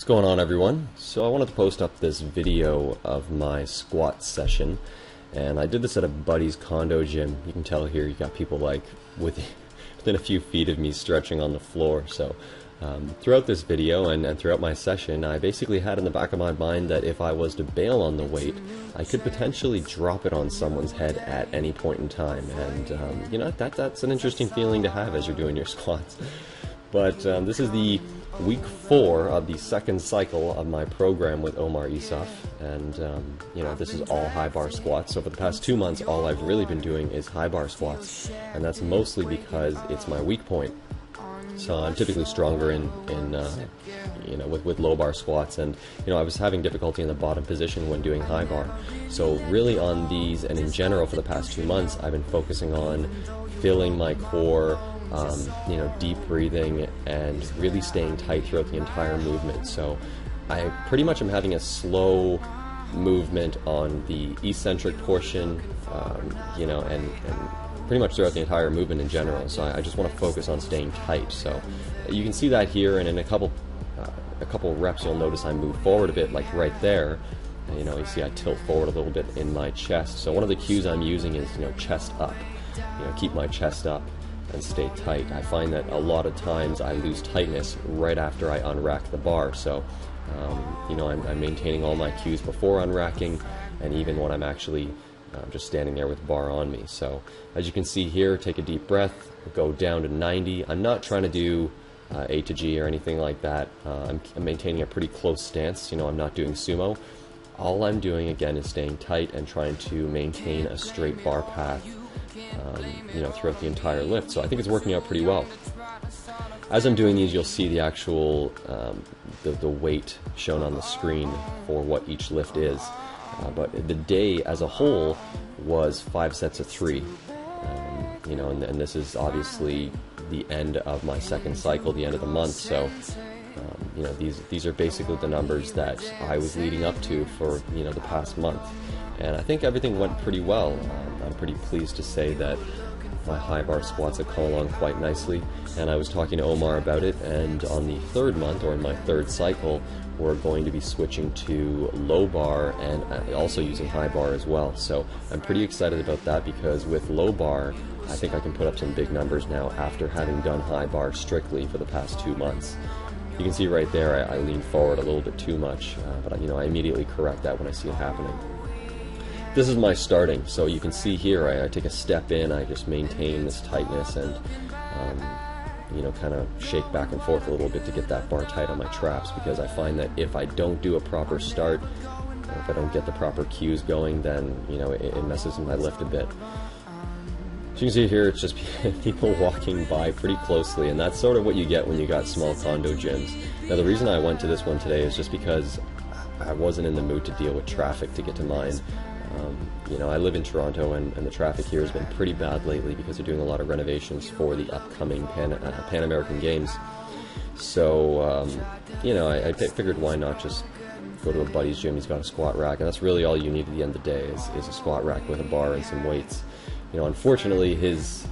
What's going on, everyone? So I wanted to post up this video of my squat session, and I did this at a buddy's condo gym. You can tell here you got people like within a few feet of me stretching on the floor. So throughout this video and throughout my session, I basically had in the back of my mind that if I was to bail on the weight, I could potentially drop it on someone's head at any point in time. And you know, that's an interesting feeling to have as you're doing your squats. But this is the week 4 of the second cycle of my program with Omar Isuf, and you know, this is all high bar squats. So for the past 2 months, all I've really been doing is high bar squats, and that's mostly because it's my weak point. So I'm typically stronger in you know, with low bar squats, and you know, I was having difficulty in the bottom position when doing high bar. So really on these, and in general for the past 2 months, I've been focusing on filling my core, you know, deep breathing and really staying tight throughout the entire movement. So I pretty much am having a slow movement on the eccentric portion, you know, and pretty much throughout the entire movement in general. So I just want to focus on staying tight. So you can see that here, and in a couple reps you'll notice I move forward a bit, like right there. You know, you see I tilt forward a little bit in my chest. So one of the cues I'm using is, you know, chest up. You know, keep my chest up and stay tight. I find that a lot of times I lose tightness right after I unrack the bar. So you know, I'm maintaining all my cues before unracking, and even when I'm actually just standing there with the bar on me. So as you can see here, take a deep breath, go down to 90. I'm not trying to do A to G or anything like that. I'm maintaining a pretty close stance. You know, I'm not doing sumo. All I'm doing again is staying tight and trying to maintain a straight bar path, you know, throughout the entire lift. So I think it's working out pretty well. As I'm doing these, you'll see the actual the weight shown on the screen for what each lift is. But the day as a whole was 5 sets of 3. You know, and this is obviously the end of my second cycle, the end of the month. So you know, these are basically the numbers that I was leading up to for, you know, the past month. And I think everything went pretty well. I'm pretty pleased to say that my high bar squats have come along quite nicely, and I was talking to Omar about it, and on the 3rd month, or in my 3rd cycle, we're going to be switching to low bar and also using high bar as well. So I'm pretty excited about that, because with low bar I think I can put up some big numbers now after having done high bar strictly for the past 2 months. You can see right there I lean forward a little bit too much, but you know, I immediately correct that when I see it happening. This is my starting, so you can see here I take a step in, I just maintain this tightness and you know, kind of shake back and forth a little bit to get that bar tight on my traps, because I find that if I don't do a proper start, or if I don't get the proper cues going, then you know, it messes with my lift a bit. So you can see here it's just people walking by pretty closely, and that's sort of what you get when you got small condo gyms. Now the reason I went to this one today is just because I wasn't in the mood to deal with traffic to get to mine. You know, I live in Toronto, and the traffic here has been pretty bad lately because they're doing a lot of renovations for the upcoming Pan American Games. So, you know, I figured why not just go to a buddy's gym. He's got a squat rack, and that's really all you need at the end of the day is a squat rack with a bar and some weights. You know, unfortunately, his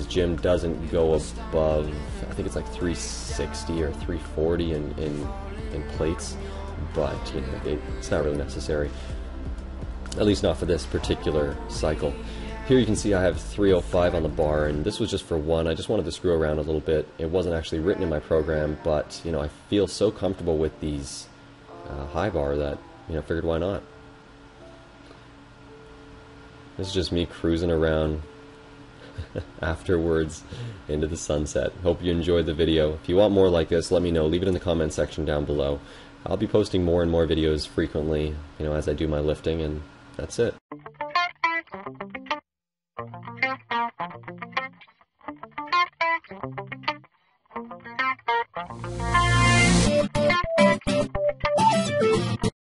gym doesn't go above, I think it's like 360 or 340 in plates, but you know, it's not really necessary. At least not for this particular cycle. Here you can see I have 305 on the bar, and this was just for one. I just wanted to screw around a little bit. It wasn't actually written in my program, but you know, I feel so comfortable with these high bar that, you know, figured why not. This is just me cruising around afterwards into the sunset. Hope you enjoyed the video. If you want more like this, let me know. Leave it in the comment section down below. I'll be posting more and more videos frequently, you know, as I do my lifting, and that's it.